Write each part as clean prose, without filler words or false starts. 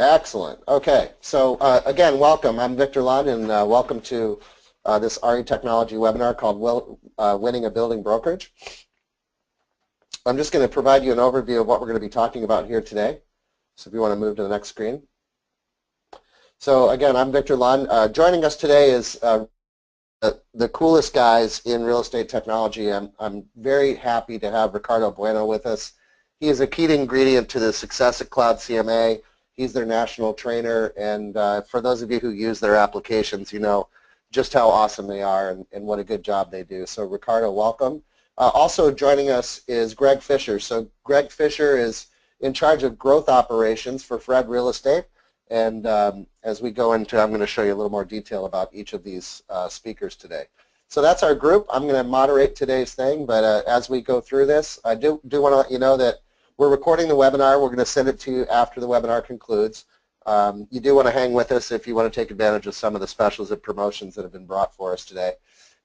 Excellent. Okay. So again, welcome. I'm Victor Lund, and welcome to this RE Technology webinar called Winning a Building Brokerage. I'm just going to provide you an overview of what we're going to be talking about here today. So if you want to move to the next screen. So again, I'm Victor Lund. Joining us today is the coolest guys in real estate technology. I'm very happy to have Ricardo Bueno with us. He is a key ingredient to the success at Cloud CMA. He's their national trainer, and for those of you who use their applications, you know just how awesome they are and what a good job they do. So Ricardo, welcome. Also joining us is Greg Fisher. So Greg Fisher is in charge of growth operations for Fred Real Estate, and as we go into, I'm going to show you a little more detail about each of these speakers today. So that's our group. I'm going to moderate today's thing, but as we go through this, I do want to let you know that we're recording the webinar. We're going to send it to you after the webinar concludes. You do want to hang with us if you want to take advantage of some of the specials and promotions that have been brought for us today.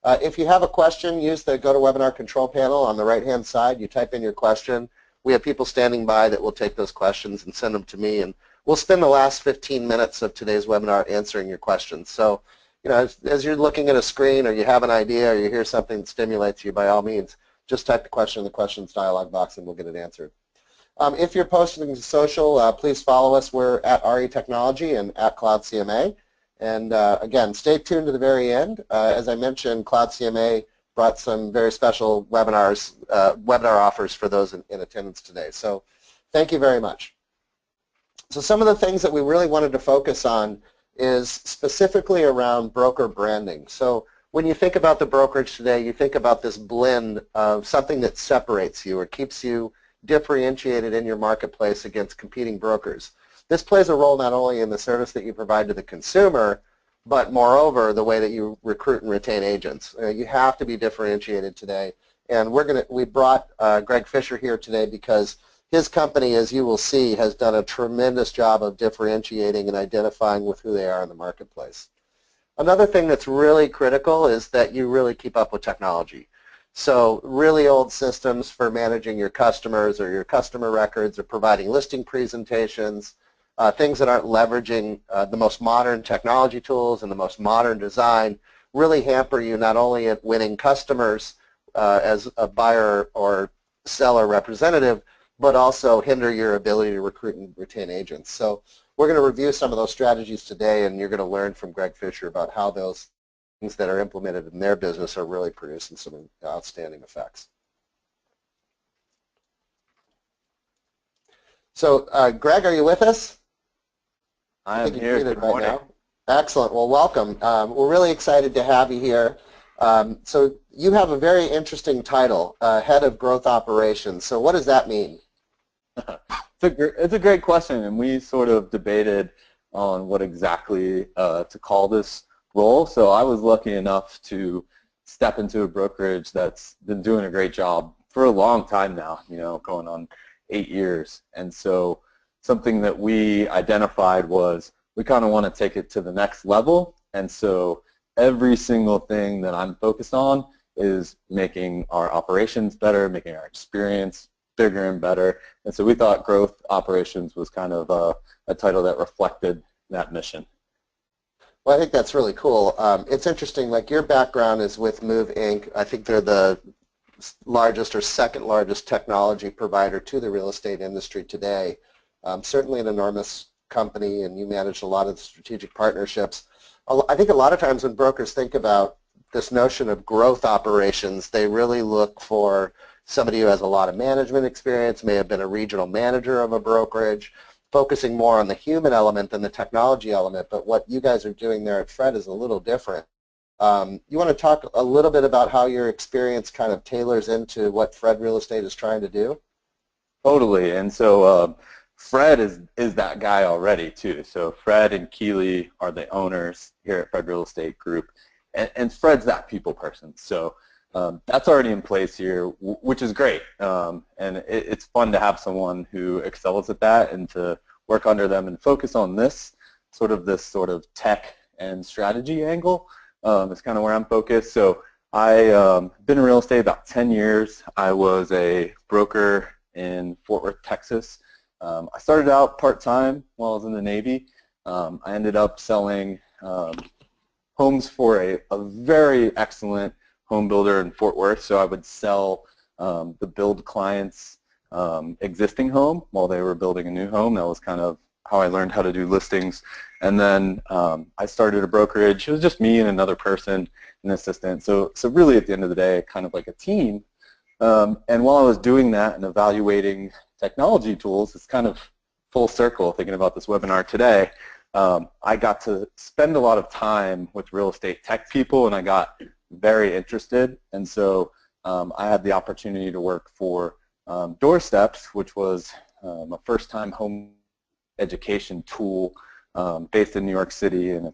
If you have a question, use the GoToWebinar control panel on the right-hand side. You type in your question. We have people standing by that will take those questions and send them to me, and we'll spend the last 15 minutes of today's webinar answering your questions. So, you know, as you're looking at a screen or you have an idea or you hear something that stimulates you, by all means, just type the question in the questions dialog box and we'll get it answered. If you're posting to social, please follow us. We're at RE Technology and at Cloud CMA. And again, stay tuned to the very end. As I mentioned, Cloud CMA brought some very special webinar offers for those in attendance today. So thank you very much. So some of the things that we really wanted to focus on is specifically around broker branding. So when you think about the brokerage today, you think about this blend of something that separates you or keeps you differentiated in your marketplace against competing brokers. This plays a role not only in the service that you provide to the consumer, but moreover the way that you recruit and retain agents. You have to be differentiated today, and we brought Greg Fisher here today because his company, as you will see, has done a tremendous job of differentiating and identifying with who they are in the marketplace. Another thing that's really critical is that you really keep up with technology. So really old systems for managing your customers or your customer records or providing listing presentations, things that aren't leveraging the most modern technology tools and the most modern design really hamper you not only at winning customers as a buyer or seller representative, but also hinder your ability to recruit and retain agents. So we're going to review some of those strategies today, and you're going to learn from Greg Fisher about how those things that are implemented in their business are really producing some outstanding effects. So, Greg, are you with us? I am here. Good morning. Now. Excellent. Well, welcome. We're really excited to have you here. So you have a very interesting title, Head of Growth Operations. So what does that mean? It's a great question, and we sort of debated on what exactly to call this role. So I was lucky enough to step into a brokerage that's been doing a great job for a long time now, you know, going on 8 years. And so something that we identified was we kind of want to take it to the next level. And so every single thing that I'm focused on is making our operations better, making our experience bigger and better. And so we thought growth operations was kind of a title that reflected that mission. Well, I think that's really cool. It's interesting, like your background is with Move Inc. I think they're the largest or second largest technology provider to the real estate industry today. Certainly an enormous company, and you manage a lot of the strategic partnerships. I think a lot of times when brokers think about this notion of growth operations, they really look for somebody who has a lot of management experience, may have been a regional manager of a brokerage, focusing more on the human element than the technology element. But what you guys are doing there at Fred is a little different. You want to talk a little bit about how your experience kind of tailors into what Fred Real Estate is trying to do? Totally. And so Fred is that guy already too. So Fred and Keely are the owners here at Fred Real Estate Group, and Fred's that people person. So that's already in place here, which is great. And it's fun to have someone who excels at that and to work under them and focus on this sort of tech and strategy angle. Is kind of where I'm focused. So I've been in real estate about 10 years. I was a broker in Fort Worth, Texas I started out part-time while I was in the Navy. I ended up selling homes for a very excellent home builder in Fort Worth. So I would sell the build clients' existing home while they were building a new home. That was kind of how I learned how to do listings. And then I started a brokerage. It was just me and another person, an assistant. So really at the end of the day, kind of like a team. And while I was doing that and evaluating technology tools, it's kind of full circle thinking about this webinar today. I got to spend a lot of time with real estate tech people, and I got very interested. And so I had the opportunity to work for Doorsteps, which was a first-time home education tool based in New York City, and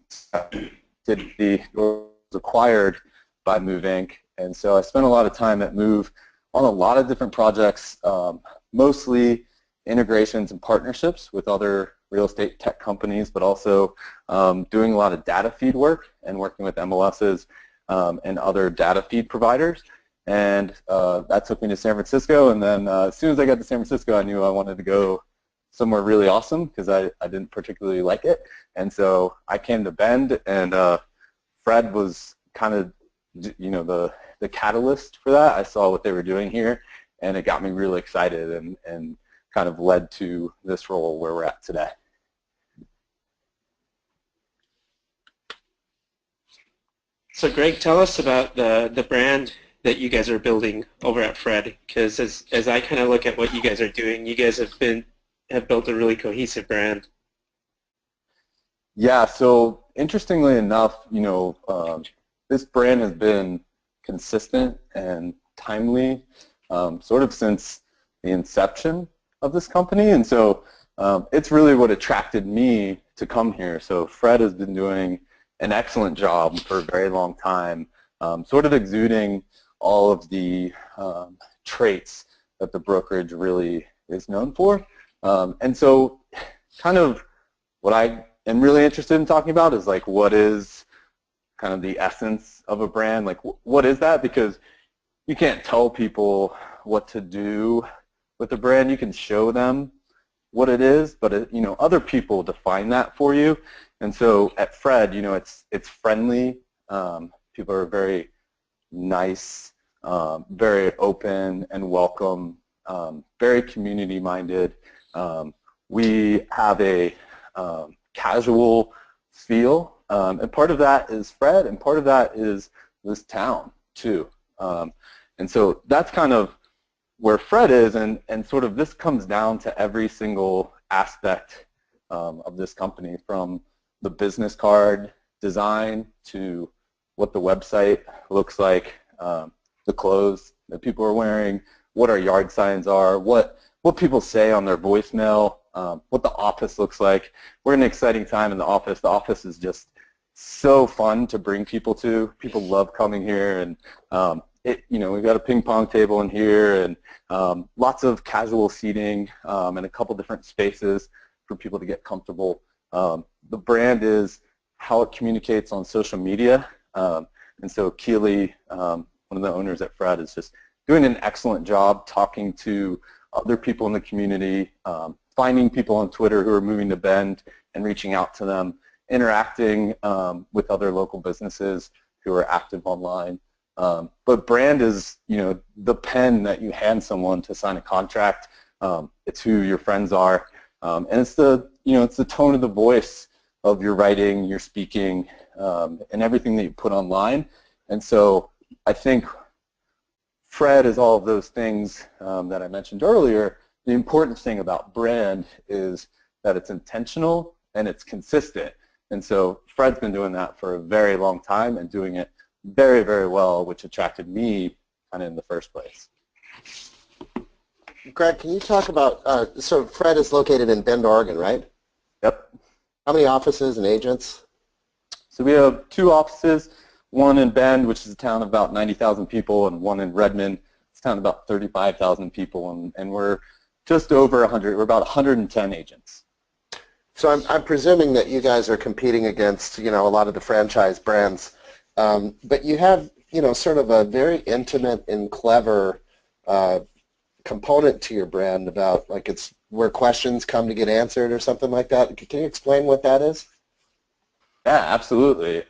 it was acquired by Move Inc. And so I spent a lot of time at Move on a lot of different projects, mostly integrations and partnerships with other real estate tech companies, but also doing a lot of data feed work and working with MLSs and other data feed providers. And that took me to San Francisco, and then as soon as I got to San Francisco, I knew I wanted to go somewhere really awesome because I didn't particularly like it. And so I came to Bend, and Fred was kind of, you know, the catalyst for that. I saw what they were doing here, and it got me really excited and kind of led to this role where we're at today. So Greg, tell us about the brand that you guys are building over at Fred, because as I kind of look at what you guys are doing, you guys have built a really cohesive brand. Yeah, so interestingly enough, you know, this brand has been consistent and timely sort of since the inception of this company, and so it's really what attracted me to come here. So Fred has been doing an excellent job for a very long time, sort of exuding all of the traits that the brokerage really is known for. And so kind of what I am really interested in talking about is like what is kind of the essence of a brand, like what is that? Because you can't tell people what to do with a brand. You can show them what it is, but you know, other people define that for you. And so at Fred, you know, it's friendly. People are very nice, very open and welcome, very community-minded. We have a casual feel, and part of that is Fred, and part of that is this town too. And so that's kind of where Fred is, and sort of this comes down to every single aspect of this company, from the business card design to what the website looks like, the clothes that people are wearing, what our yard signs are, what people say on their voicemail, what the office looks like. We're in an exciting time in the office. The office is just so fun to bring people to. People love coming here, and you know, we've got a ping pong table in here, and lots of casual seating, and a couple different spaces for people to get comfortable. The brand is how it communicates on social media, and so Keely, one of the owners at Fred, is just doing an excellent job talking to other people in the community, finding people on Twitter who are moving to Bend and reaching out to them, interacting with other local businesses who are active online. But brand is, you know, the pen that you hand someone to sign a contract. It's who your friends are, and it's the, you know, it's the tone of the voice of your writing, your speaking, and everything that you put online. And so I think Fred is all of those things that I mentioned earlier. The important thing about brand is that it's intentional and it's consistent. And so Fred's been doing that for a very long time and doing it very, very well, which attracted me kind of in the first place. Greg, can you talk about, so Fred is located in Bend, Oregon, right? Yep. How many offices and agents? So we have 2 offices, one in Bend, which is a town of about 90,000 people, and one in Redmond, it's a town of about 35,000 people, and we're just over 100, we're about 110 agents. So I'm presuming that you guys are competing against, you know, a lot of the franchise brands, but you have, you know, sort of a very intimate and clever component to your brand about, like, it's where questions come to get answered or something like that. Can you explain what that is? Yeah, absolutely.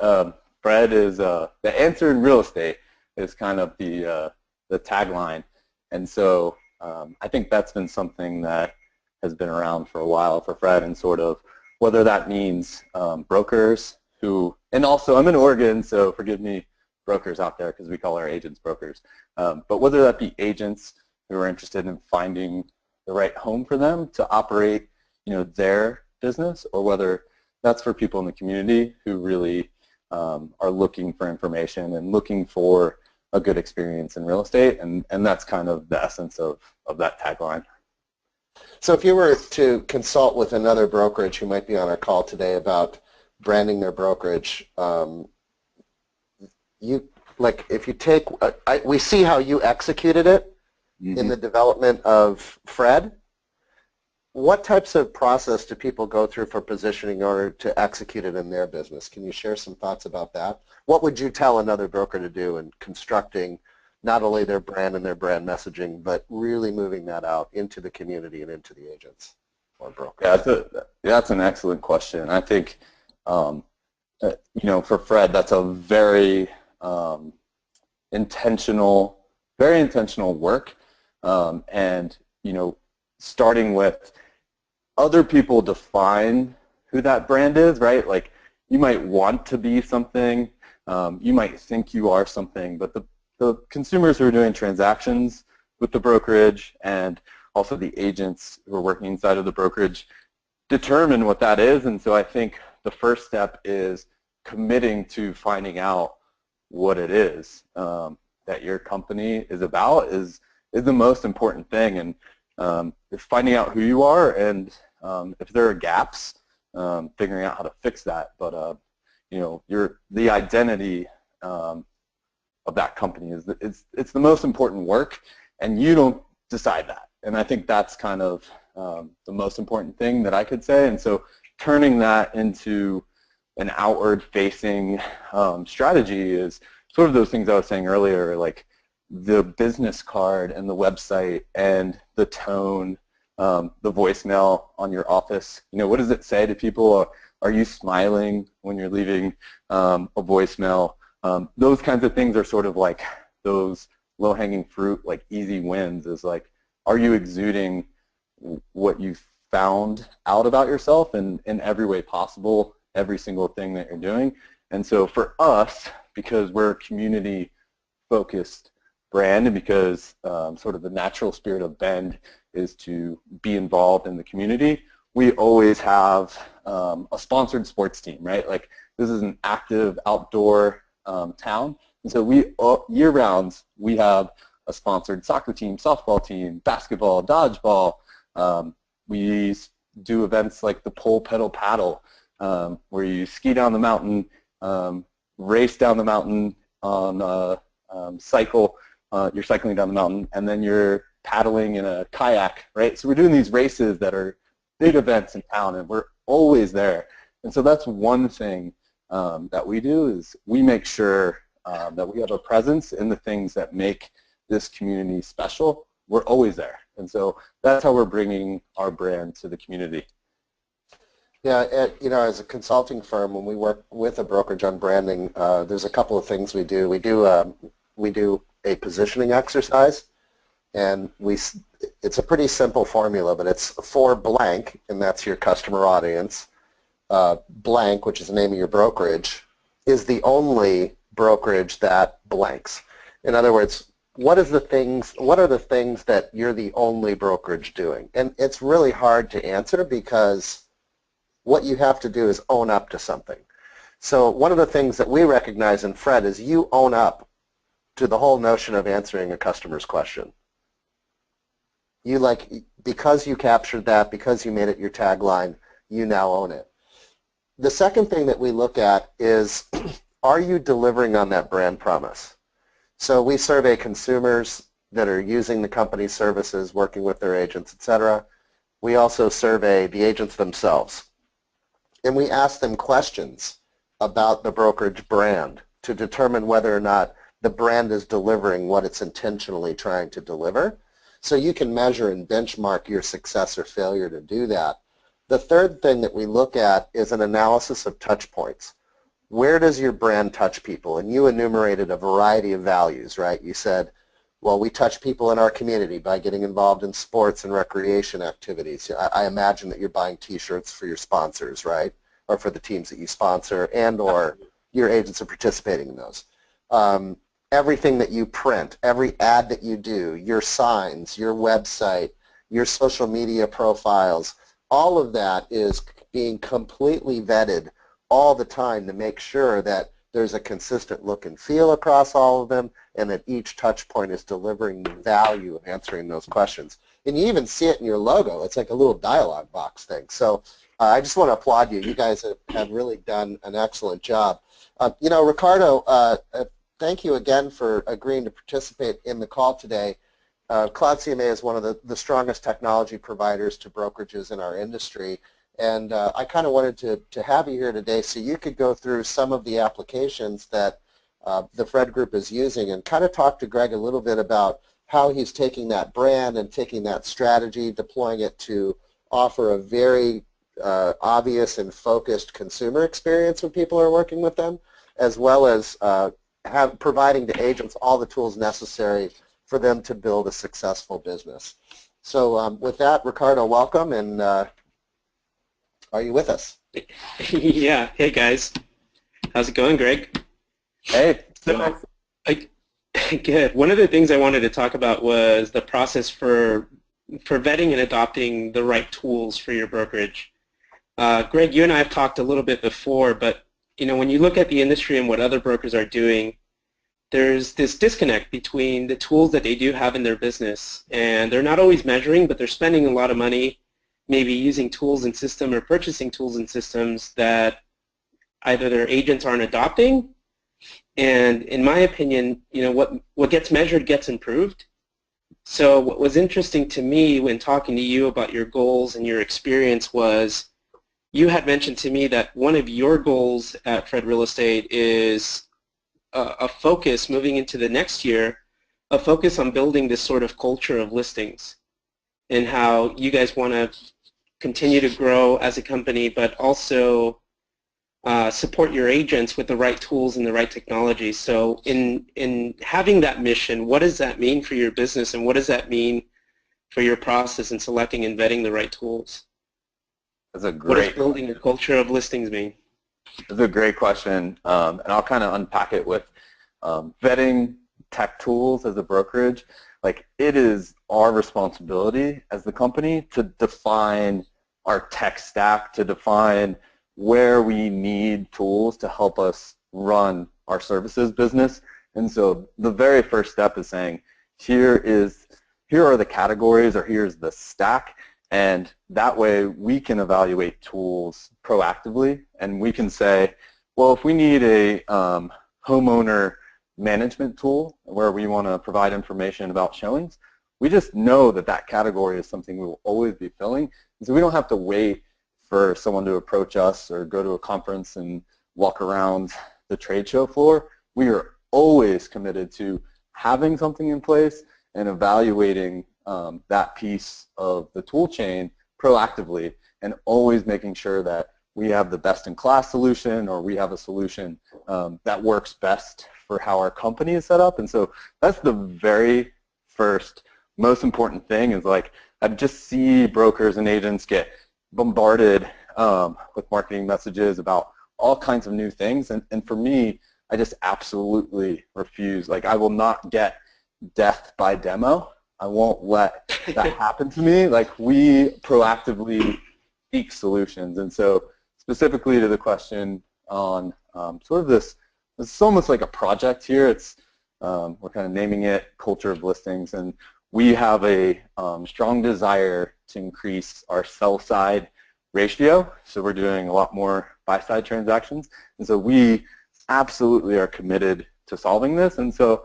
Fred is the answer in real estate is kind of the tagline, and so I think that's been something that has been around for a while for Fred, and sort of whether that means brokers who, and also I'm in Oregon, so forgive me, brokers out there, because we call our agents brokers, but whether that be agents who are interested in finding the right home for them to operate, their business, or whether that's for people in the community who really are looking for information and looking for a good experience in real estate, and that's kind of the essence of that tagline. So if you were to consult with another brokerage who might be on our call today about branding their brokerage, if you take, we see how you executed it in the development of Fred. What types of process do people go through for positioning in order to execute it in their business? Can you share some thoughts about that? What would you tell another broker to do in constructing not only their brand and their brand messaging, but really moving that out into the community and into the agents or brokers? Yeah, that's an excellent question. I think, for Fred, that's a very intentional work, and starting with other people define who that brand is, right? Like, you might want to be something, you might think you are something, but the consumers who are doing transactions with the brokerage and also the agents who are working inside of the brokerage determine what that is. And so I think the first step is committing to finding out what it is that your company is about is the most important thing. And finding out who you are, and if there are gaps, figuring out how to fix that. But the identity of that company it's the most important work, and you don't decide that. And I think that's kind of the most important thing that I could say. And so turning that into an outward-facing strategy is sort of those things I was saying earlier, like the business card and the website and the tone, the voicemail on your office. What does it say to people? Are you smiling when you're leaving a voicemail? Those kinds of things are sort of like those low-hanging fruit, like easy wins. Is like, are you exuding what you found out about yourself in every way possible, every single thing that you're doing? And so for us, because we're a community-focused brand, and because sort of the natural spirit of Bend is to be involved in the community, we always have a sponsored sports team, right? Like, this is an active outdoor town, and so year-round we have a sponsored soccer team, softball team, basketball, dodgeball. We do events like the pole pedal paddle, where you ski down the mountain, race down the mountain on a cycle. You're cycling down the mountain, and then you're paddling in a kayak, right? So we're doing these races that are big events in town, and we're always there. And so that's one thing that we do, is we make sure that we have a presence in the things that make this community special. We're always there. And so that's how we're bringing our brand to the community. Yeah, as a consulting firm, when we work with a brokerage on branding, there's a couple of things we do. We do a positioning exercise, and it's a pretty simple formula, but it's for blank, and that's your customer audience. Blank, which is the name of your brokerage, is the only brokerage that blanks. In other words, what are the things that you're the only brokerage doing? And it's really hard to answer, because what you have to do is own up to something. So one of the things that we recognize in Fred is you own up to the whole notion of answering a customer's question. Because you captured that, because you made it your tagline, you now own it. The second thing that we look at is, are you delivering on that brand promise? So we survey consumers that are using the company's services, working with their agents, etc. We also survey the agents themselves. And we ask them questions about the brokerage brand to determine whether or not the brand is delivering what it's intentionally trying to deliver. So you can measure and benchmark your success or failure to do that. The third thing that we look at is an analysis of touch points. Where does your brand touch people? And you enumerated a variety of values, right? You said, well, we touch people in our community by getting involved in sports and recreation activities. I imagine that you're buying T-shirts for your sponsors, right? Or for the teams that you sponsor, and or your agents are participating in those. Everything that you print, every ad that you do, your signs, your website, your social media profiles, all of that is being completely vetted all the time to make sure that there's a consistent look and feel across all of them, and that each touch point is delivering the value of answering those questions. And you even see it in your logo. It's like a little dialogue box thing. So I just want to applaud you. You guys have really done an excellent job. You know, Ricardo, thank you again for agreeing to participate in the call today. Cloud CMA is one of the strongest technology providers to brokerages in our industry. And I kind of wanted to have you here today so you could go through some of the applications that the Fred Group is using, and kind of talk to Greg a little bit about how he's taking that brand and taking that strategy, deploying it to offer a very obvious and focused consumer experience when people are working with them, as well as providing to agents all the tools necessary for them to build a successful business. So with that, Ricardo, welcome, and are you with us? Yeah. Hey, guys. How's it going, Greg? Hey. So, good. One of the things I wanted to talk about was the process for vetting and adopting the right tools for your brokerage. Greg, you and I have talked a little bit before, but you know, when you look at the industry and what other brokers are doing, there's this disconnect between the tools that they do have in their business, and they're not always measuring, but they're spending a lot of money maybe using tools and systems or purchasing tools and systems that either their agents aren't adopting, and in my opinion, you know, what gets measured gets improved. So what was interesting to me when talking to you about your goals and your experience was you had mentioned to me that one of your goals at Fred Real Estate is a focus moving into the next year, a focus on building this sort of culture of listings, and how you guys want to continue to grow as a company, but also support your agents with the right tools and the right technology. So in having that mission, what does that mean for your business, and what does that mean for your process in selecting and vetting the right tools? That's a great What does building a culture of listings mean? That's a great question, and I'll kind of unpack it with vetting tech tools as a brokerage. Like, it is our responsibility as the company to define our tech stack, to define where we need tools to help us run our services business. And so the very first step is saying, here are the categories, or here's the stack, and that way we can evaluate tools proactively, and we can say, well, if we need a homeowner management tool where we want to provide information about showings, we just know that that category is something we will always be filling, and so we don't have to wait for someone to approach us or go to a conference and walk around the trade show floor. We are always committed to having something in place and evaluating that piece of the tool chain proactively, and always making sure that we have the best-in-class solution, or we have a solution that works best for how our company is set up. And so that's the very first most important thing, is like, I just see brokers and agents get bombarded with marketing messages about all kinds of new things, and for me, I just absolutely refuse. Like, I will not get death by demo. I won't let that happen to me. Like, we proactively seek solutions. And so specifically to the question on sort of this, it's almost like a project here. It's we're kind of naming it Culture of Listings, and we have a strong desire to increase our sell-side ratio. So we're doing a lot more buy-side transactions, and so we absolutely are committed to solving this. And so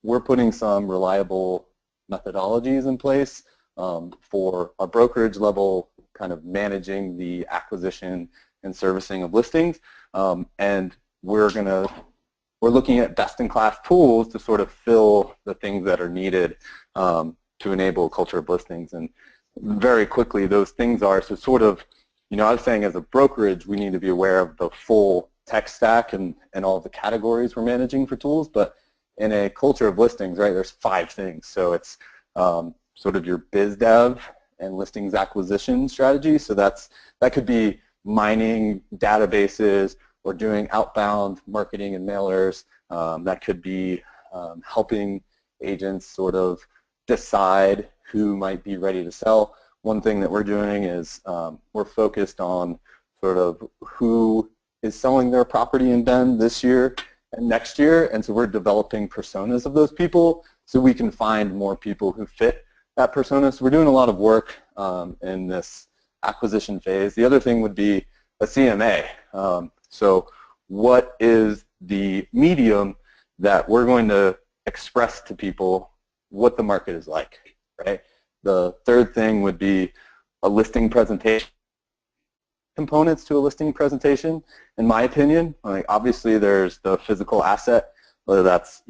we're putting some reliable methodologies in place for our brokerage level, kind of managing the acquisition and servicing of listings, and we're looking at best-in-class tools to sort of fill the things that are needed to enable a culture of listings. And very quickly, those things are, so sort of, I was saying as a brokerage, we need to be aware of the full tech stack and all the categories we're managing for tools, but in a culture of listings, right, there's 5 things. So it's sort of your biz dev and listings acquisition strategy. So that could be mining databases or doing outbound marketing and mailers. That could be helping agents sort of decide who might be ready to sell. One thing that we're doing is we're focused on sort of who is selling their property in Bend this year and next year, and so we're developing personas of those people so we can find more people who fit that persona. So we're doing a lot of work in this acquisition phase. The other thing would be a CMA. So what is the medium that we're going to express to people what the market is like, right? The third thing would be a listing presentation. Components to a listing presentation, in my opinion. Like obviously there's the physical asset, whether that's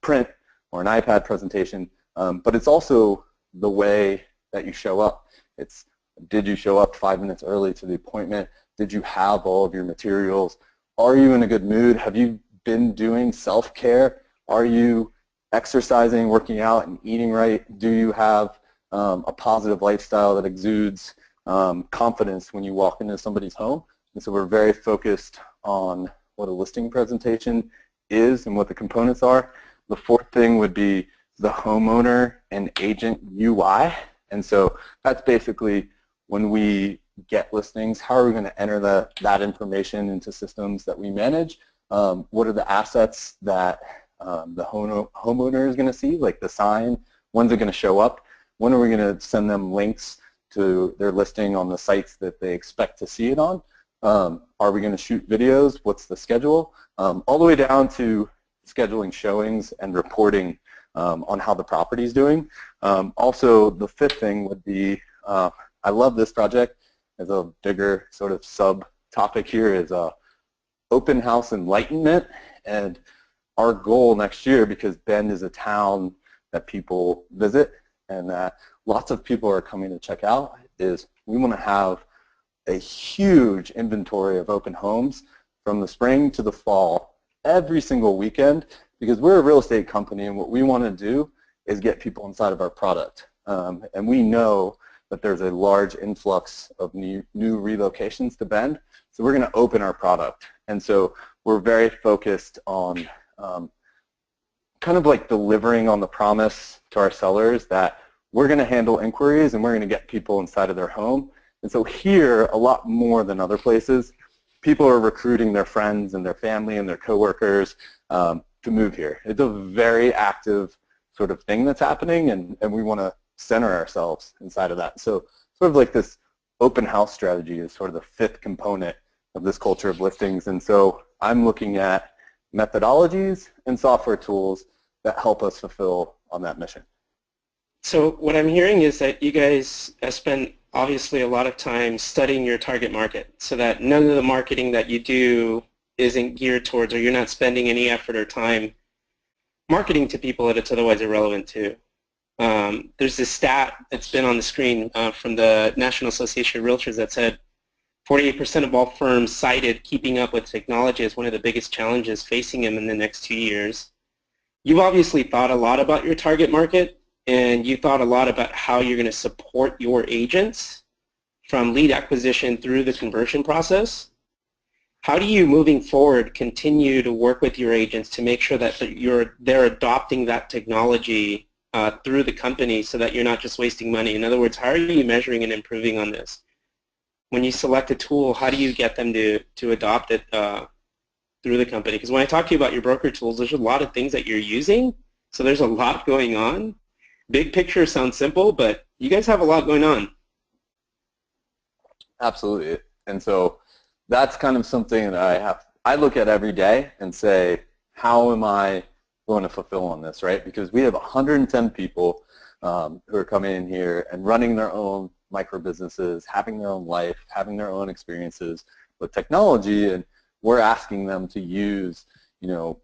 print or an iPad presentation, but it's also the way that you show up. It's, did you show up 5 minutes early to the appointment? Did you have all of your materials? Are you in a good mood? Have you been doing self-care? Are you exercising, working out, and eating right? Do you have a positive lifestyle that exudes confidence when you walk into somebody's home? And so we're very focused on what a listing presentation is and what the components are. The fourth thing would be the homeowner and agent UI. And so that's basically when we get listings, how are we going to enter that information into systems that we manage? What are the assets that the homeowner is going to see, like the sign? When's it going to show up? When are we going to send them links to their listing on the sites that they expect to see it on? Are we going to shoot videos? What's the schedule? All the way down to scheduling showings and reporting on how the property is doing. Also, the fifth thing would be, I love this project as a bigger sort of sub-topic here is open house enlightenment. And our goal next year, because Bend is a town that people visit and that lots of people are coming to check out, is we want to have a huge inventory of open homes from the spring to the fall every single weekend, because we're a real estate company and what we want to do is get people inside of our product. And we know that there's a large influx of new relocations to Bend, so we're going to open our product. And so we're very focused on kind of like delivering on the promise to our sellers that we're going to handle inquiries and we're going to get people inside of their home. And so here, a lot more than other places, people are recruiting their friends and their family and their coworkers to move here. It's a very active sort of thing that's happening, and we want to center ourselves inside of that. So sort of like this open house strategy is sort of the fifth component of this culture of listings. And so I'm looking at methodologies and software tools that help us fulfill on that mission. So what I'm hearing is that you guys spend obviously a lot of time studying your target market so that none of the marketing that you do isn't geared towards, or you're not spending any effort or time marketing to people that it's otherwise irrelevant to. There's this stat that's been on the screen from the National Association of Realtors that said 48% of all firms cited keeping up with technology as one of the biggest challenges facing them in the next 2 years. You've obviously thought a lot about your target market, and you thought a lot about how you're going to support your agents from lead acquisition through the conversion process. How do you, moving forward, continue to work with your agents to make sure that they're adopting that technology through the company so that you're not just wasting money? In other words, how are you measuring and improving on this? When you select a tool, how do you get them to adopt it through the company? Because when I talk to you about your broker tools, there's a lot of things that you're using, so there's a lot going on. Big picture sounds simple, but you guys have a lot going on. Absolutely. And so that's kind of something that I look at every day and say, how am I going to fulfill on this, right? Because we have 110 people who are coming in here and running their own micro businesses, having their own life, having their own experiences with technology, and we're asking them to use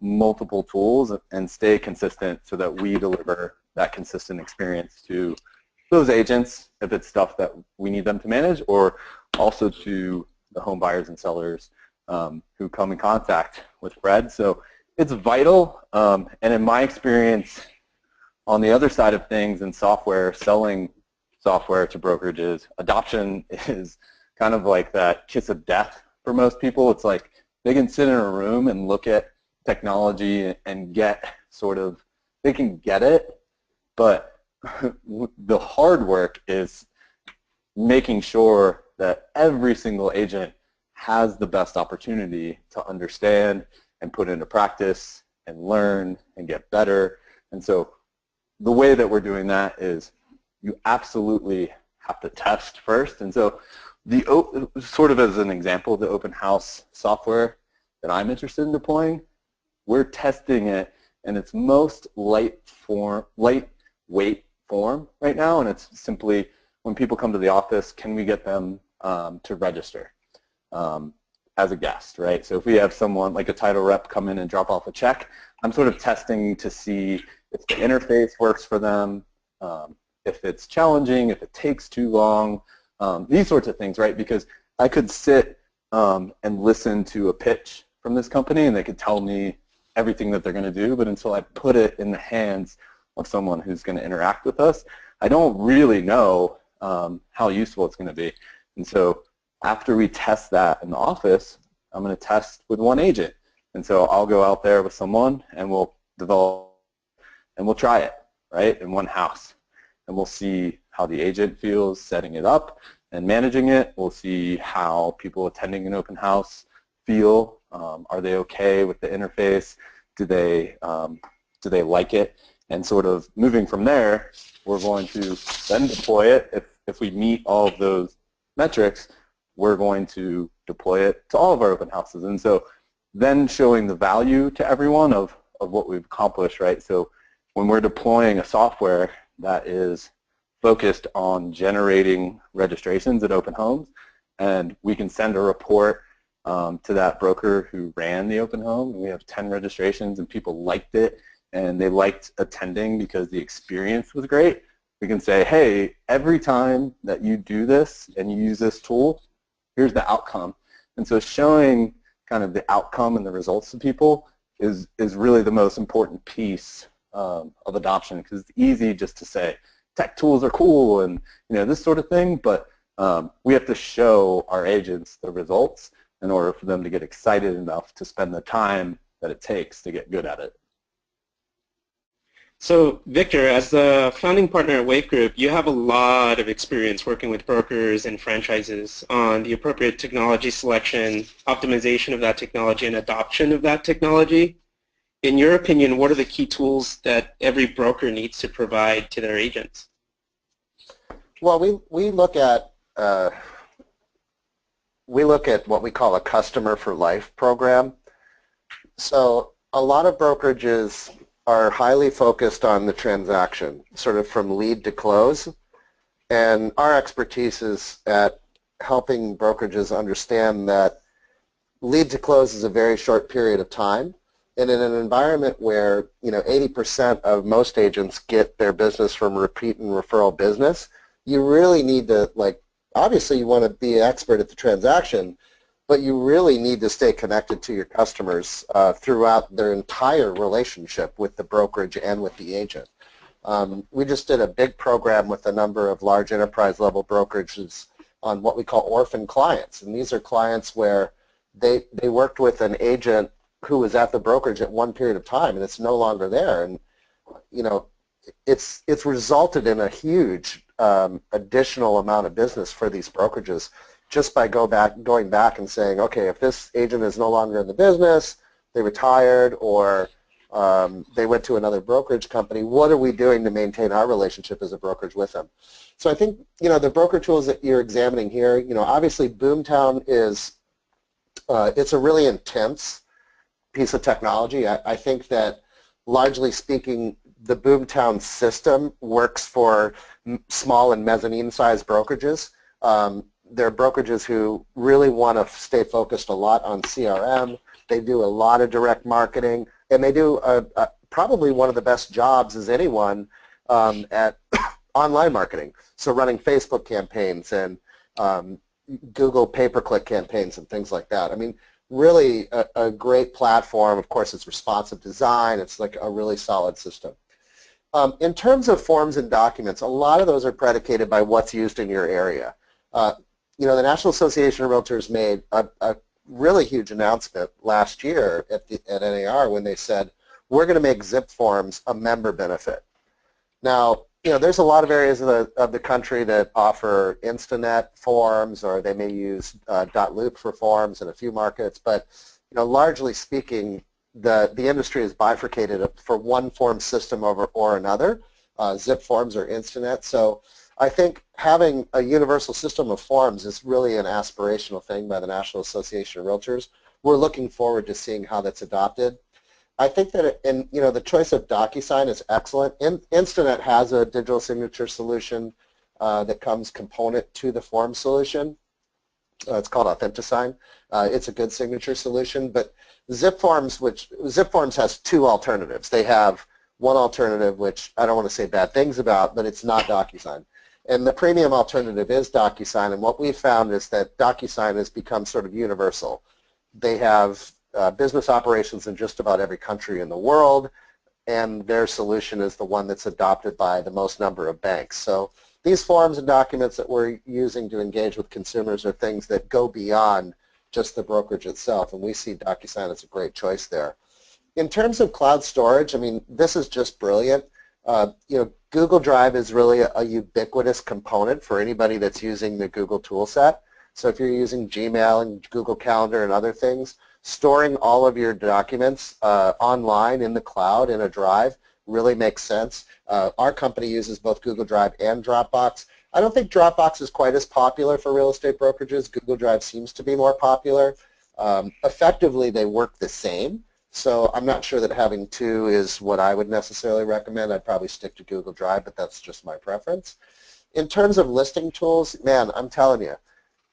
multiple tools and stay consistent so that we deliver that consistent experience to those agents if it's stuff that we need them to manage, or also to the home buyers and sellers who come in contact with Fred. So it's vital, and in my experience, on the other side of things in software, selling software to brokerages, adoption is kind of like that kiss of death for most people. It's like they can sit in a room and look at technology and get sort of, they can get it, but the hard work is making sure that every single agent has the best opportunity to understand and put into practice and learn and get better. And so the way that we're doing that is you absolutely have to test first. And so sort of as an example, the open house software that I'm interested in deploying, we're testing it in its most lightweight form right now, and it's simply when people come to the office, can we get them to register as a guest, right? So if we have someone like a title rep come in and drop off a check, I'm sort of testing to see if the interface works for them, if it's challenging, if it takes too long, these sorts of things, right? Because I could sit and listen to a pitch from this company and they could tell me everything that they're going to do, but until I put it in the hands of someone who's going to interact with us, I don't really know how useful it's going to be. And so after we test that in the office, I'm going to test with one agent. And so I'll go out there with someone and we'll develop and we'll try it, right, in one house. And we'll see how the agent feels setting it up and managing it. We'll see how people attending an open house feel. Are they okay with the interface? Do they like it? And sort of moving from there, we're going to then deploy it. If we meet all of those metrics, we're going to deploy it to all of our open houses. And so then showing the value to everyone of what we've accomplished, right? So when we're deploying a software that is focused on generating registrations at open homes, and we can send a report to that broker who ran the open home, and we have 10 registrations and people liked it and they liked attending because the experience was great. We can say, hey, every time that you do this and you use this tool, here's the outcome. And so showing kind of the outcome and the results to people is really the most important piece of adoption, because it's easy just to say tech tools are cool and this sort of thing, but we have to show our agents the results in order for them to get excited enough to spend the time that it takes to get good at it. So Victor, as the founding partner at Wave Group, you have a lot of experience working with brokers and franchises on the appropriate technology selection, optimization of that technology, and adoption of that technology. In your opinion, what are the key tools that every broker needs to provide to their agents? Well, we look at what we call a customer for life program. So a lot of brokerages are highly focused on the transaction, sort of from lead to close. And our expertise is at helping brokerages understand that lead to close is a very short period of time. And in an environment where 80% of most agents get their business from repeat and referral business, you really need to, obviously you want to be an expert at the transaction, but you really need to stay connected to your customers throughout their entire relationship with the brokerage and with the agent. We just did a big program with a number of large enterprise level brokerages on what we call orphan clients, and these are clients where they worked with an agent who was at the brokerage at one period of time and it's no longer there, and it's resulted in a huge additional amount of business for these brokerages just by going back and saying, okay, if this agent is no longer in the business, they retired, or they went to another brokerage company, what are we doing to maintain our relationship as a brokerage with them? So I think the broker tools that you're examining here, obviously Boomtown is it's a really intense piece of technology. I think that largely speaking, the Boomtown system works for small and mezzanine-sized brokerages. They're brokerages who really want to stay focused a lot on CRM. They do a lot of direct marketing, and they do probably one of the best jobs as anyone at online marketing, so running Facebook campaigns and Google pay-per-click campaigns and things like that. I mean, really a great platform. Of course, it's responsive design. It's like a really solid system. In terms of forms and documents, a lot of those are predicated by what's used in your area. You know, the National Association of Realtors made a really huge announcement last year at NAR when they said, we're going to make zip forms a member benefit. Now, you know, there's a lot of areas of the country that offer Instanet forms, or they may use .loop for forms in a few markets, but you know, largely speaking, the industry is bifurcated for one form system or another, zip forms or Instanet. So I think having a universal system of forms is really an aspirational thing by the National Association of Realtors. We're looking forward to seeing how that's adopted. I think that, you know, the choice of DocuSign is excellent. Instanet has a digital signature solution that comes component to the form solution. It's called AuthentiSign. It's a good signature solution, but Zip Forms has two alternatives. They have one alternative, which I don't want to say bad things about, but it's not DocuSign. And the premium alternative is DocuSign, and what we've found is that DocuSign has become sort of universal. They have business operations in just about every country in the world, and their solution is the one that's adopted by the most number of banks. So these forms and documents that we're using to engage with consumers are things that go beyond just the brokerage itself, and we see DocuSign as a great choice there. In terms of cloud storage, I mean, this is just brilliant. You know, Google Drive is really a ubiquitous component for anybody that's using the Google toolset. So if you're using Gmail and Google Calendar and other things, storing all of your documents online in the cloud in a drive really makes sense. Our company uses both Google Drive and Dropbox. I don't think Dropbox is quite as popular for real estate brokerages. Google Drive seems to be more popular. Effectively, they work the same. So I'm not sure that having two is what I would necessarily recommend. I'd probably stick to Google Drive, but that's just my preference. In terms of listing tools, man, I'm telling you,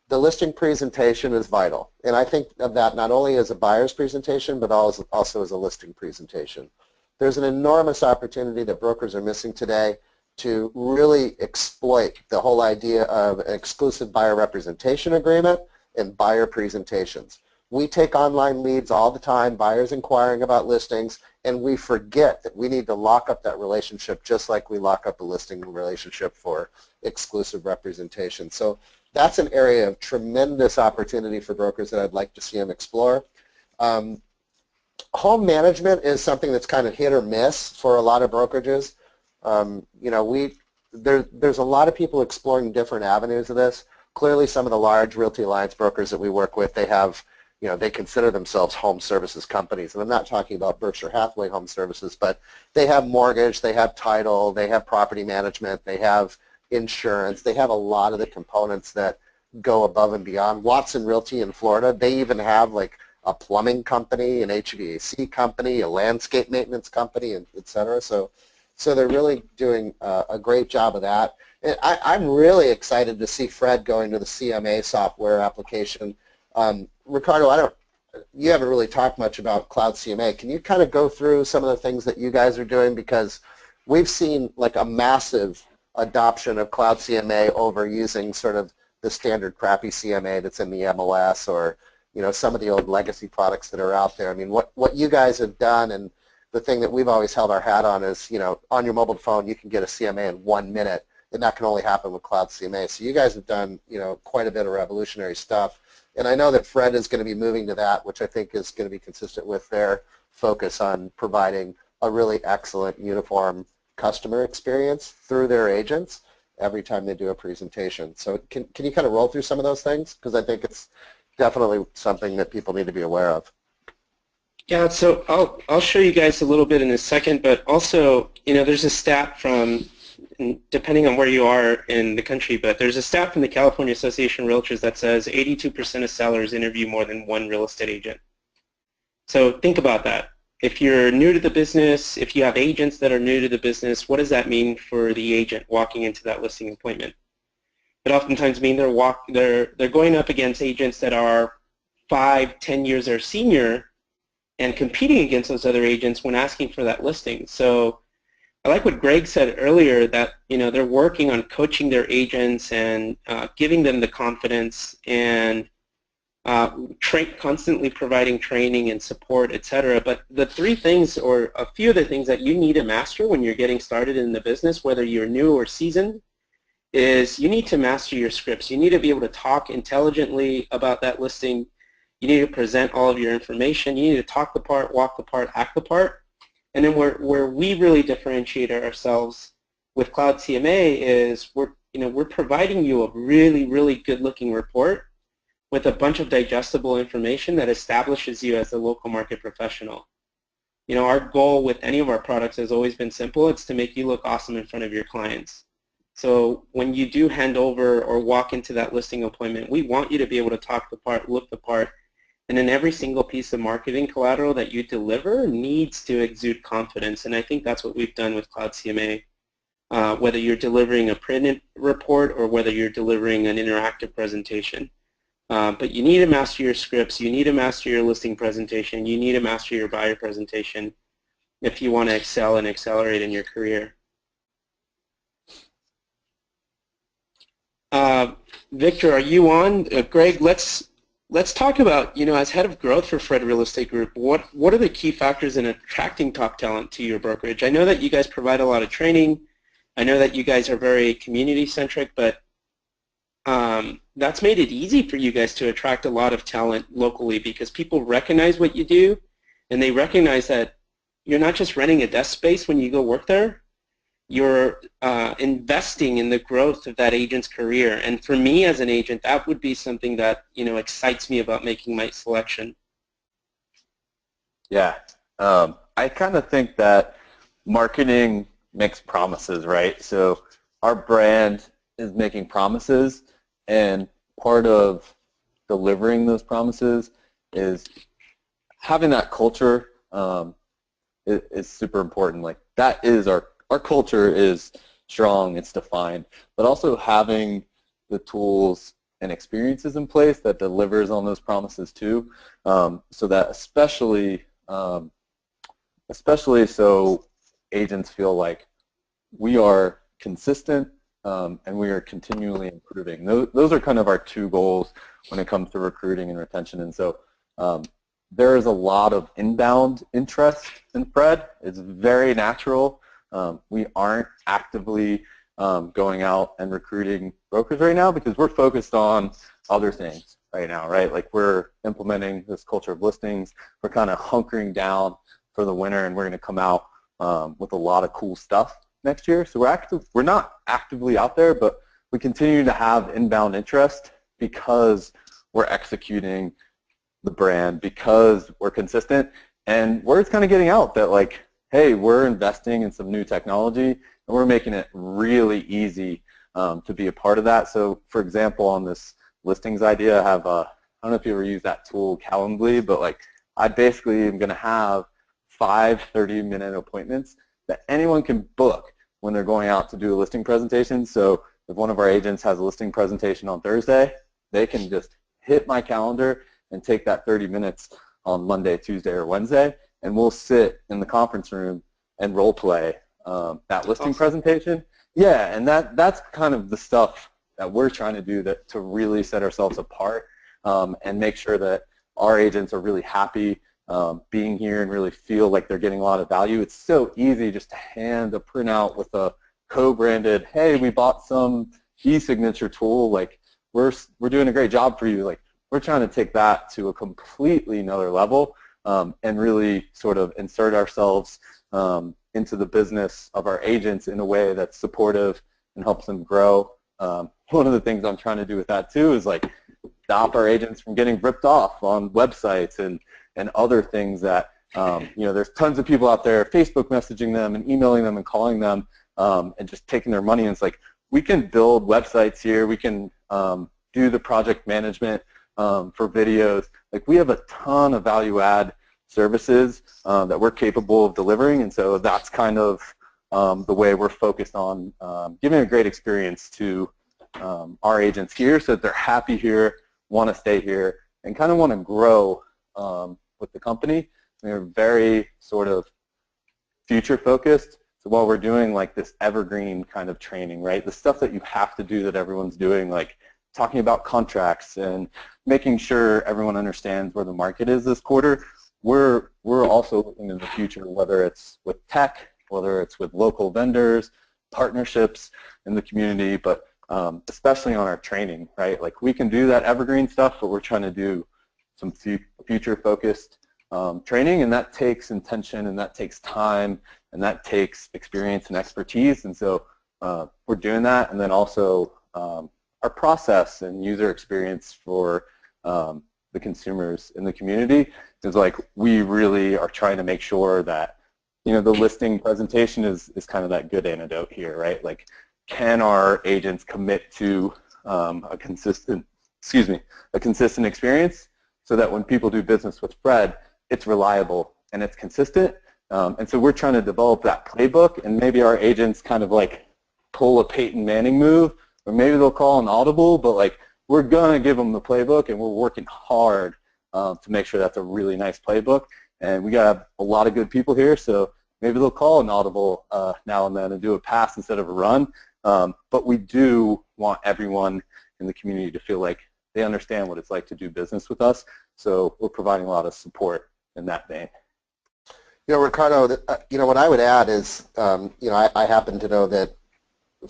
the listing presentation is vital. And I think of that not only as a buyer's presentation, but also as a listing presentation. There's an enormous opportunity that brokers are missing today to really exploit the whole idea of an exclusive buyer representation agreement and buyer presentations. We take online leads all the time, buyers inquiring about listings, and we forget that we need to lock up that relationship just like we lock up a listing relationship for exclusive representation. So that's an area of tremendous opportunity for brokers that I'd like to see them explore. Home management is something that's kind of hit or miss for a lot of brokerages. You know, there's a lot of people exploring different avenues of this. Clearly, some of the large Realty Alliance brokers that we work with, they have, you know, they consider themselves home services companies. And I'm not talking about Berkshire Hathaway Home Services, but they have mortgage, they have title, they have property management, they have insurance. They have a lot of the components that go above and beyond. Watson Realty in Florida, they even have like a plumbing company, an HVAC company, a landscape maintenance company, and et cetera. So they're really doing a great job of that. And I'm really excited to see Fred going to the CMA software application. Ricardo, you haven't really talked much about Cloud CMA. Can you kind of go through some of the things that you guys are doing? Because we've seen like a massive adoption of Cloud CMA over using sort of the standard crappy CMA that's in the MLS, or you know, some of the old legacy products that are out there. I mean, what you guys have done, and the thing that we've always held our hat on is, you know, on your mobile phone you can get a CMA in 1 minute, and that can only happen with Cloud CMA. So you guys have done, you know, quite a bit of revolutionary stuff. And I know that Fred is going to be moving to that, which I think is going to be consistent with their focus on providing a really excellent uniform customer experience through their agents every time they do a presentation. So can you kind of roll through some of those things? Because I think it's definitely something that people need to be aware of. Yeah, so I'll show you guys a little bit in a second, but also, you know, there's a stat from, depending on where you are in the country, but there's a stat from the California Association of Realtors that says 82% of sellers interview more than one real estate agent. So think about that. If you're new to the business, if you have agents that are new to the business, what does that mean for the agent walking into that listing appointment? It oftentimes means they're going up against agents that are 5-10 years their senior and competing against those other agents when asking for that listing. So I like what Greg said earlier, that they're working on coaching their agents and giving them the confidence and constantly providing training and support, etc. But the three things, or a few of the things that you need to master when you're getting started in the business, whether you're new or seasoned, is you need to master your scripts. You need to be able to talk intelligently about that listing. You need to present all of your information. You need to talk the part, walk the part, act the part. And then where we really differentiate ourselves with Cloud CMA is we're providing you a really, really good-looking report with a bunch of digestible information that establishes you as a local market professional. Our goal with any of our products has always been simple. It's to make you look awesome in front of your clients. So when you do hand over or walk into that listing appointment, we want you to be able to talk the part, look the part, and then every single piece of marketing collateral that you deliver needs to exude confidence. And I think that's what we've done with Cloud CMA. Whether you're delivering a printed report or whether you're delivering an interactive presentation. But you need to master your scripts, you need to master your listing presentation, you need to master your buyer presentation if you want to excel and accelerate in your career. Victor, are you on? Greg, let's talk about, as head of growth for Fred Real Estate Group, what are the key factors in attracting top talent to your brokerage? I know that you guys provide a lot of training. I know that you guys are very community-centric, but that's made it easy for you guys to attract a lot of talent locally because people recognize what you do, and they recognize that you're not just renting a desk space when you go work there. You're investing in the growth of that agent's career. And for me as an agent, that would be something that excites me about making my selection. Yeah, I kind of think that marketing makes promises, right? So our brand is making promises, and part of delivering those promises is having that culture is super important. Like that is our culture is strong, it's defined, but also having the tools and experiences in place that delivers on those promises too, so that especially so agents feel like we are consistent and we are continually improving. Those are kind of our two goals when it comes to recruiting and retention. And so there is a lot of inbound interest in Fred. It's very natural. We aren't actively going out and recruiting brokers right now because we're focused on other things right now, right? Like we're implementing this culture of listings. We're kind of hunkering down for the winter, and we're going to come out with a lot of cool stuff next year. So we're not actively out there, but we continue to have inbound interest because we're executing the brand, because we're consistent, and word's kind of getting out that like, hey, we're investing in some new technology and we're making it really easy to be a part of that. So for example, on this listings idea, I have I don't know if you ever use that tool Calendly, but like I basically am going to have 5 30-minute appointments that anyone can book when they're going out to do a listing presentation. So if one of our agents has a listing presentation on Thursday, they can just hit my calendar and take that 30 minutes on Monday, Tuesday, or Wednesday, and we'll sit in the conference room and role play that listing presentation. Yeah, and that's kind of the stuff that we're trying to do to really set ourselves apart and make sure that our agents are really happy being here and really feel like they're getting a lot of value. It's so easy just to hand a printout with a co-branded, hey, we bought some e-signature tool, like we're doing a great job for you. Like we're trying to take that to a completely another level and really sort of insert ourselves into the business of our agents in a way that's supportive and helps them grow. One of the things I'm trying to do with that too is like stop our agents from getting ripped off on websites and other things that, there's tons of people out there Facebook messaging them and emailing them and calling them and just taking their money. And it's like, we can build websites here. We can do the project management for videos. Like we have a ton of value add services that we're capable of delivering. And so that's kind of the way we're focused on giving a great experience to our agents here so that they're happy here, want to stay here, and kind of want to grow with the company. We're very sort of future focused, So while we're doing like this evergreen kind of training, right, the stuff that you have to do that everyone's doing, like talking about contracts and making sure everyone understands where the market is this quarter, we're also looking in the future, whether it's with tech, whether it's with local vendors, partnerships in the community, but especially on our training, right? Like we can do that evergreen stuff, but we're trying to do some future-focused training, and that takes intention, and that takes time, and that takes experience and expertise, and so we're doing that, and then also our process and user experience for the consumers in the community is like we really are trying to make sure that, you know, the listing presentation is kind of that good antidote here, right? Like, can our agents commit to a consistent experience so that when people do business with Fred, it's reliable and it's consistent? And so we're trying to develop that playbook, and maybe our agents kind of like pull a Peyton Manning move, or maybe they'll call an audible, but like we're going to give them the playbook, and we're working hard to make sure that's a really nice playbook. And we got a lot of good people here, so maybe they'll call an audible now and then and do a pass instead of a run. But we do want everyone in the community to feel like they understand what it's like to do business with us, so we're providing a lot of support in that vein. You know, Ricardo, you know, what I would add is, you know, I happen to know that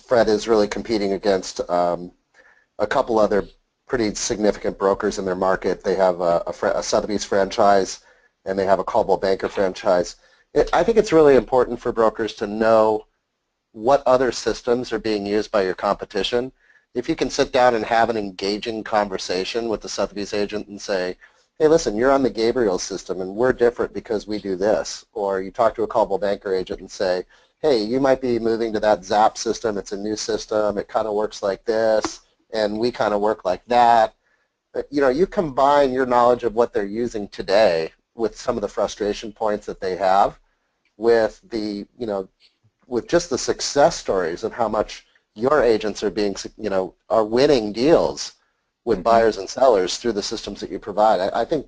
Fred is really competing against a couple other pretty significant brokers in their market. They have a Sotheby's franchise, and they have a Coldwell Banker franchise. I think it's really important for brokers to know what other systems are being used by your competition. If you can sit down and have an engaging conversation with the Sotheby's agent and say, hey, listen, you're on the Gabriel system, and we're different because we do this. Or you talk to a Coldwell Banker agent and say, hey, you might be moving to that Zap system. It's a new system. It kind of works like this, and we kind of work like that. You know, you combine your knowledge of what they're using today with some of the frustration points that they have with the, you know, with just the success stories of how much your agents are being, you know, are winning deals with buyers and sellers through the systems that you provide. I think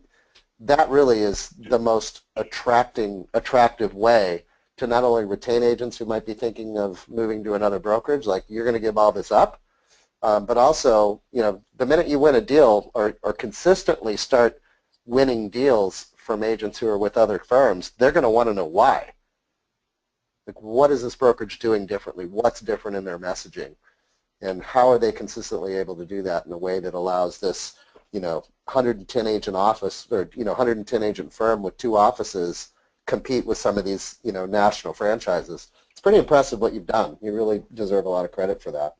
that really is the most attractive way to not only retain agents who might be thinking of moving to another brokerage, like you're going to give all this up, but also, you know, the minute you win a deal or consistently start winning deals from agents who are with other firms, they're going to want to know why. Like, what is this brokerage doing differently? What's different in their messaging? And how are they consistently able to do that in a way that allows this, you know, 110 agent office, or, you know, 110 agent firm with 2 offices compete with some of these, you know, national franchises? It's pretty impressive what you've done. You really deserve a lot of credit for that.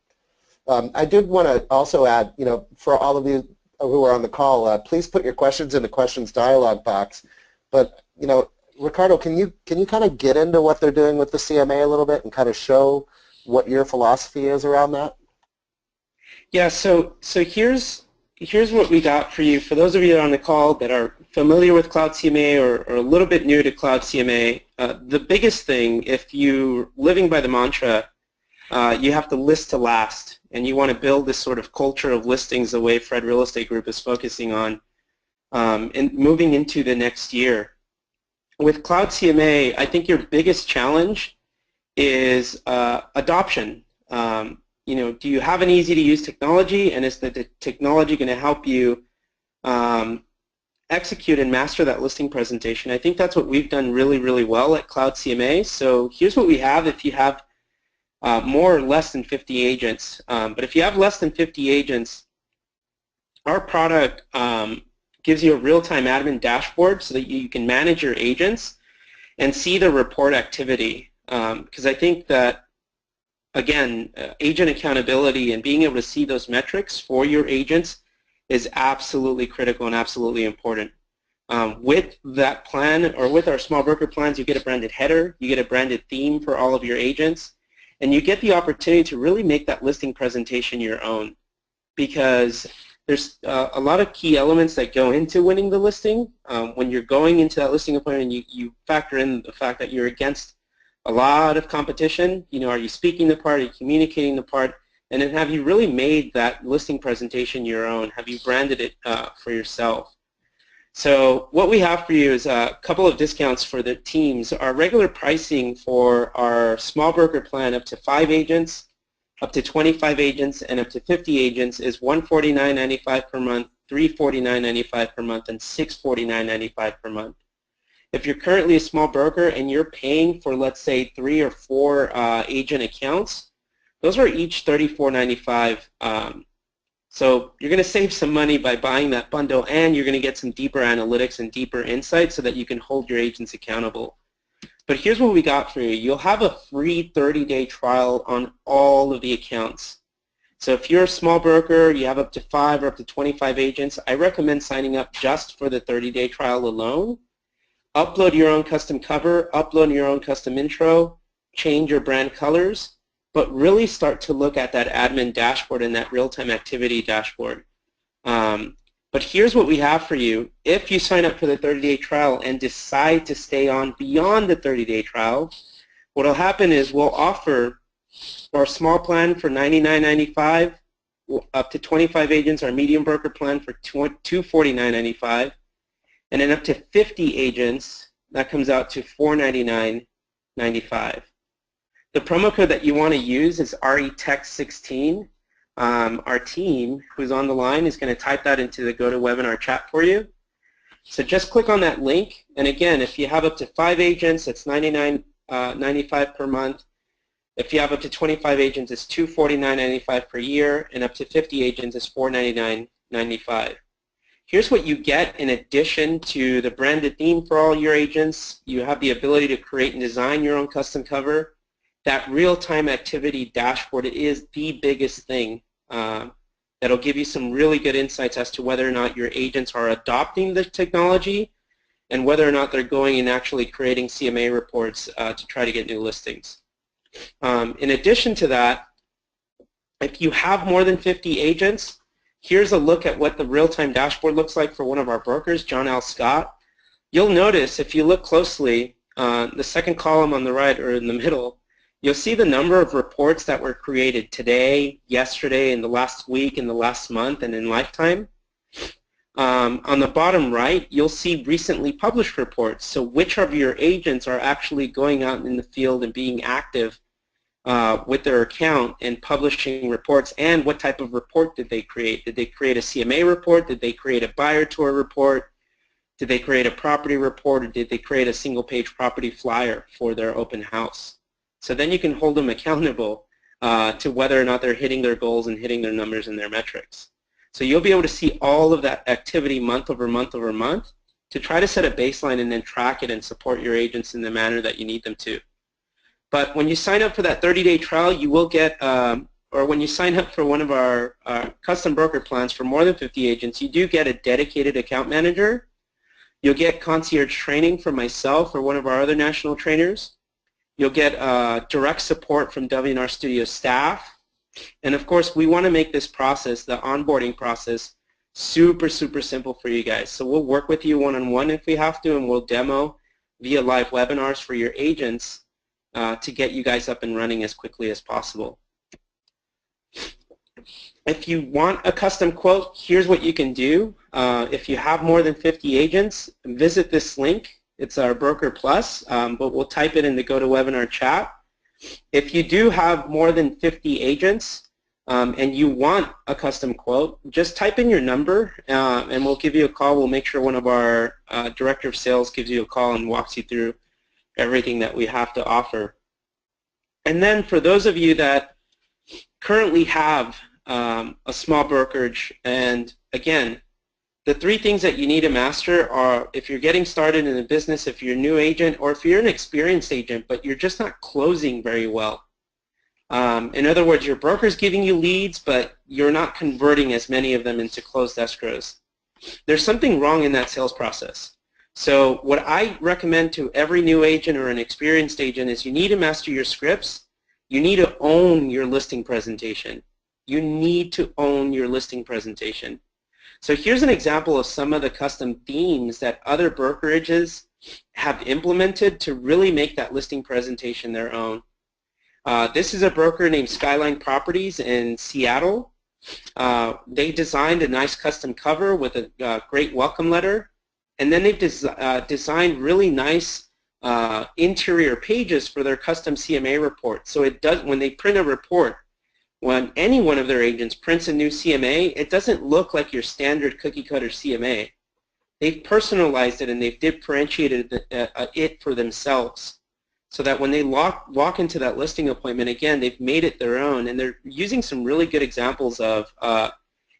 I did want to also add, you know, for all of you who are on the call, please put your questions in the questions dialog box. But, you know, Ricardo, can you kind of get into what they're doing with the CMA a little bit and kind of show what your philosophy is around that? Yeah, so here's what we got for you. For those of you on the call that are familiar with Cloud CMA or a little bit new to Cloud CMA, the biggest thing, if you're living by the mantra, you have to list to last, and you want to build this sort of culture of listings the way Fred Real Estate Group is focusing on, and moving into the next year. With Cloud CMA, I think your biggest challenge is adoption. You know, do you have an easy-to-use technology, and is the technology going to help you execute and master that listing presentation? I think that's what we've done really, really well at Cloud CMA. So here's what we have if you have more or less than 50 agents. But if you have less than 50 agents, our product gives you a real-time admin dashboard so that you can manage your agents and see the report activity. Because I think that, again, agent accountability and being able to see those metrics for your agents is absolutely critical and absolutely important. With that plan, or with our small broker plans, you get a branded header, you get a branded theme for all of your agents, and you get the opportunity to really make that listing presentation your own, because there's a lot of key elements that go into winning the listing. When you're going into that listing appointment, you factor in the fact that you're against a lot of competition. You know, are you speaking the part? Are you communicating the part? And then have you really made that listing presentation your own? Have you branded it for yourself? So what we have for you is a couple of discounts for the teams. Our regular pricing for our small broker plan up to 5 agents, up to 25 agents, and up to 50 agents is $149.95 per month, $349.95 per month, and $649.95 per month. If you're currently a small broker and you're paying for, let's say, 3 or 4 agent accounts, those are each $34.95. So you're going to save some money by buying that bundle, and you're going to get some deeper analytics and deeper insights so that you can hold your agents accountable. But here's what we got for you. You'll have a free 30-day trial on all of the accounts. So if you're a small broker, you have up to 5 or up to 25 agents, I recommend signing up just for the 30-day trial alone. Upload your own custom cover, upload your own custom intro, change your brand colors, but really start to look at that admin dashboard and that real-time activity dashboard. But here's what we have for you. If you sign up for the 30-day trial and decide to stay on beyond the 30-day trial, what will happen is we'll offer our small plan for $99.95, up to 25 agents, our medium broker plan for $249.95, and then up to 50 agents, that comes out to $499.95. The promo code that you want to use is RETEX16. Our team, who's on the line, is going to type that into the GoToWebinar chat for you. So just click on that link, and again, if you have up to 5 agents, it's $99.95 per month. If you have up to 25 agents, it's $249.95 per year, and up to 50 agents, it's $499.95. Here's what you get in addition to the branded theme for all your agents. You have the ability to create and design your own custom cover. That real-time activity dashboard is the biggest thing that'll give you some really good insights as to whether or not your agents are adopting the technology and whether or not they're going and actually creating CMA reports to try to get new listings. In addition to that, if you have more than 50 agents, here's a look at what the real-time dashboard looks like for one of our brokers, John L. Scott. You'll notice, if you look closely, the second column on the right or in the middle, you'll see the number of reports that were created today, yesterday, in the last week, in the last month, and in lifetime. On the bottom right, you'll see recently published reports. So which of your agents are actually going out in the field and being active with their account and publishing reports, and what type of report did they create? Did they create a CMA report? Did they create a buyer tour report? Did they create a property report? Or did they create a single-page property flyer for their open house? So then you can hold them accountable to whether or not they're hitting their goals and hitting their numbers and their metrics. So you'll be able to see all of that activity month over month over month to try to set a baseline and then track it and support your agents in the manner that you need them to. But when you sign up for that 30-day trial, you will get, or when you sign up for one of our custom broker plans for more than 50 agents, you do get a dedicated account manager. You'll get concierge training from myself or one of our other national trainers. You'll get direct support from WNR Studio staff. And of course, we want to make this process, the onboarding process, super, super simple for you guys. So we'll work with you one-on-one if we have to, and we'll demo via live webinars for your agents to get you guys up and running as quickly as possible. If you want a custom quote, here's what you can do. If you have more than 50 agents, visit this link. It's our Broker Plus, but we'll type it in the GoToWebinar chat. If you do have more than 50 agents and you want a custom quote, just type in your number and we'll give you a call. We'll make sure one of our Director of Sales gives you a call and walks you through everything that we have to offer. And then for those of you that currently have a small brokerage, and again, the 3 things that you need to master are, if you're getting started in a business, if you're a new agent, or if you're an experienced agent but you're just not closing very well. In other words, your broker's giving you leads but you're not converting as many of them into closed escrows. There's something wrong in that sales process. So what I recommend to every new agent or an experienced agent is you need to master your scripts. You need to own your listing presentation. You need to own your listing presentation. So here's an example of some of the custom themes that other brokerages have implemented to really make that listing presentation their own. This is a broker named Skyline Properties in Seattle. They designed a nice custom cover with a great welcome letter. And then they've designed really nice interior pages for their custom CMA report. So it does, when they print a report, when any one of their agents prints a new CMA, it doesn't look like your standard cookie cutter CMA. They've personalized it and they've differentiated it for themselves, so that when they walk into that listing appointment, again, they've made it their own, and they're using some really good examples of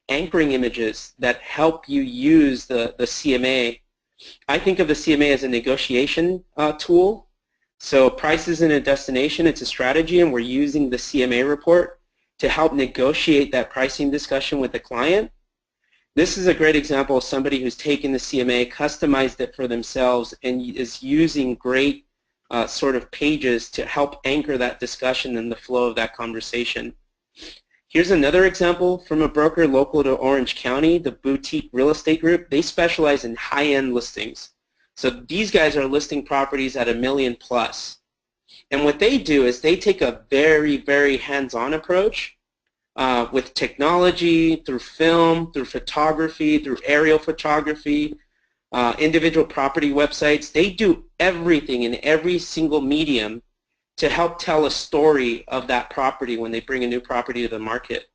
anchoring images that help you use the CMA. I think of the CMA as a negotiation tool. So price isn't a destination, it's a strategy, and we're using the CMA report to help negotiate that pricing discussion with the client. This is a great example of somebody who's taken the CMA, customized it for themselves, and is using great sort of pages to help anchor that discussion and the flow of that conversation. Here's another example from a broker local to Orange County, the Boutique Real Estate Group. They specialize in high-end listings. So these guys are listing properties at $1 million plus. And what they do is they take a very, very hands-on approach with technology, through film, through photography, through aerial photography, individual property websites. They do everything in every single medium to help tell a story of that property when they bring a new property to the market.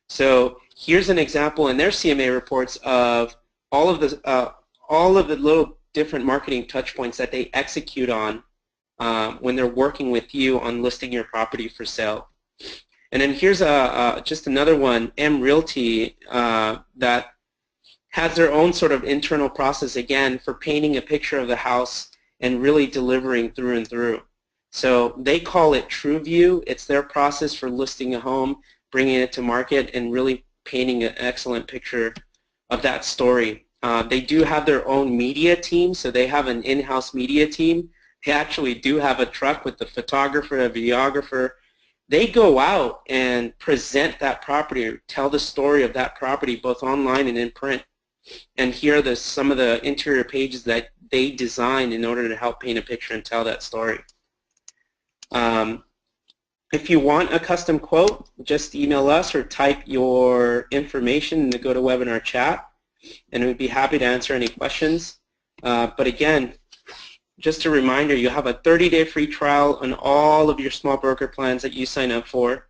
So here's an example in their CMA reports of all of the little different marketing touch points that they execute on when they're working with you on listing your property for sale. And then here's just another one, M Realty, that has their own sort of internal process, again, for painting a picture of the house and really delivering through and through. So they call it TrueView. It's their process for listing a home, bringing it to market, and really painting an excellent picture of that story. They do have their own media team, so they have an in-house media team. They actually do have a truck with the photographer, a videographer. They go out and present that property, or tell the story of that property both online and in print. And here are some of the interior pages that they designed in order to help paint a picture and tell that story. If you want a custom quote, just email us or type your information in the GoToWebinar chat, and we'd be happy to answer any questions. But again, just a reminder, you have a 30-day free trial on all of your small broker plans that you sign up for.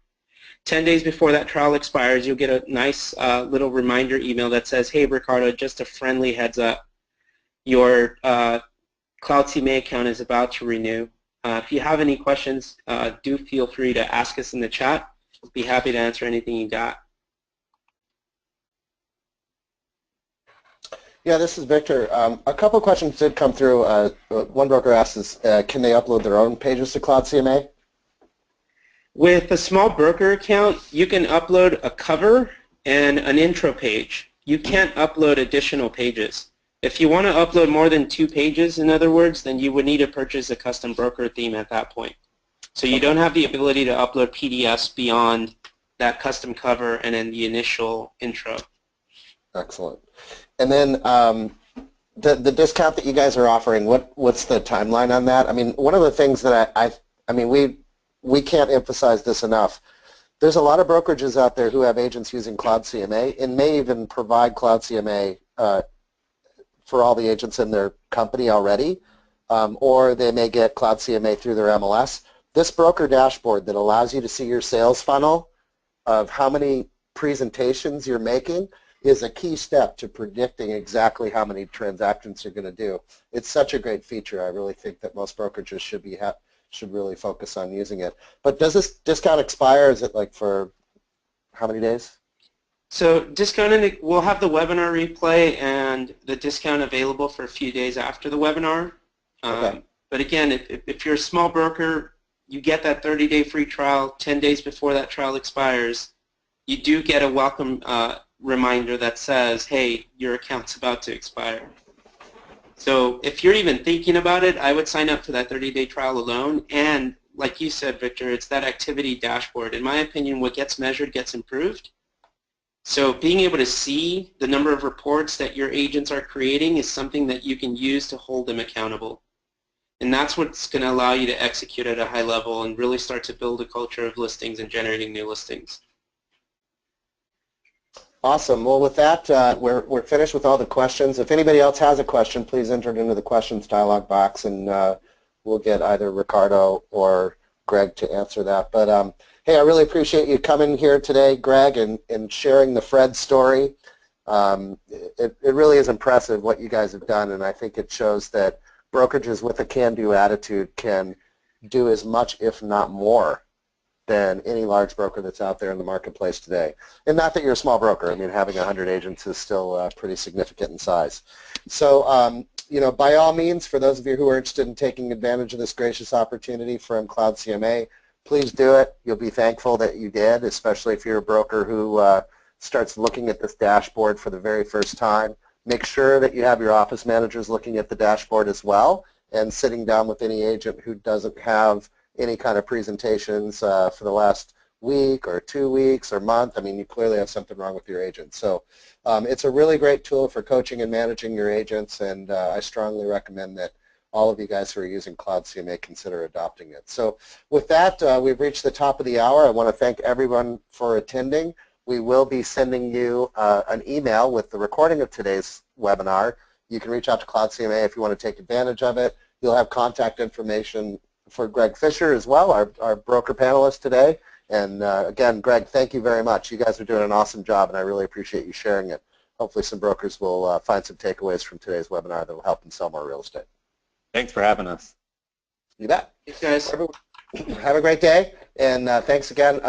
10 days before that trial expires, you'll get a nice little reminder email that says, hey, Ricardo, just a friendly heads up. Your Cloud CMA account is about to renew. If you have any questions, do feel free to ask us in the chat. We'll be happy to answer anything you got. Yeah, this is Victor. A couple of questions did come through. One broker asked us, can they upload their own pages to Cloud CMA? With a small broker account, you can upload a cover and an intro page. You can't upload additional pages. If you want to upload more than 2 pages, in other words, then you would need to purchase a custom broker theme at that point. So you don't have the ability to upload PDFs beyond that custom cover and then the initial intro. Excellent. And then the discount that you guys are offering, what's the timeline on that? I mean, one of the things that I mean, we can't emphasize this enough. There's a lot of brokerages out there who have agents using Cloud CMA and may even provide Cloud CMA for all the agents in their company already, or they may get Cloud CMA through their MLS. This broker dashboard that allows you to see your sales funnel of how many presentations you're making is a key step to predicting exactly how many transactions you're going to do. It's such a great feature. I really think that most brokerages should really focus on using it. But does this discount expire? Is it like for how many days? So discounted, we'll have the webinar replay and the discount available for a few days after the webinar. Okay. But again, if you're a small broker, you get that 30-day free trial 10 days before that trial expires. You do get a welcome reminder that says, hey, your account's about to expire. So if you're even thinking about it, I would sign up for that 30-day trial alone. And like you said, Victor, it's that activity dashboard. In my opinion, what gets measured gets improved. So being able to see the number of reports that your agents are creating is something that you can use to hold them accountable. And that's what's going to allow you to execute at a high level and really start to build a culture of listings and generating new listings. Awesome. Well, with that, we're finished with all the questions. If anybody else has a question, please enter it into the questions dialog box, and we'll get either Ricardo or Greg to answer that. But hey, I really appreciate you coming here today, Greg, and sharing the Fred story. It really is impressive what you guys have done, and I think it shows that brokerages with a can-do attitude can do as much, if not more, than any large broker that's out there in the marketplace today. And not that you're a small broker. I mean, having 100 agents is still pretty significant in size. So, you know, by all means, for those of you who are interested in taking advantage of this gracious opportunity from Cloud CMA, please do it. You'll be thankful that you did, especially if you're a broker who starts looking at this dashboard for the very first time. Make sure that you have your office managers looking at the dashboard as well, and sitting down with any agent who doesn't have any kind of presentations for the last week or 2 weeks or month. I mean, you clearly have something wrong with your agent. So it's a really great tool for coaching and managing your agents, and I strongly recommend that all of you guys who are using Cloud CMA consider adopting it. So with that, we've reached the top of the hour. I want to thank everyone for attending. We will be sending you an email with the recording of today's webinar. You can reach out to Cloud CMA if you want to take advantage of it. You'll have contact information for Greg Fisher as well, our broker panelist today. And again, Greg, thank you very much. You guys are doing an awesome job, and I really appreciate you sharing it. Hopefully some brokers will find some takeaways from today's webinar that will help them sell more real estate. Thanks for having us. You bet. Thanks, guys. Have a great day, and thanks again.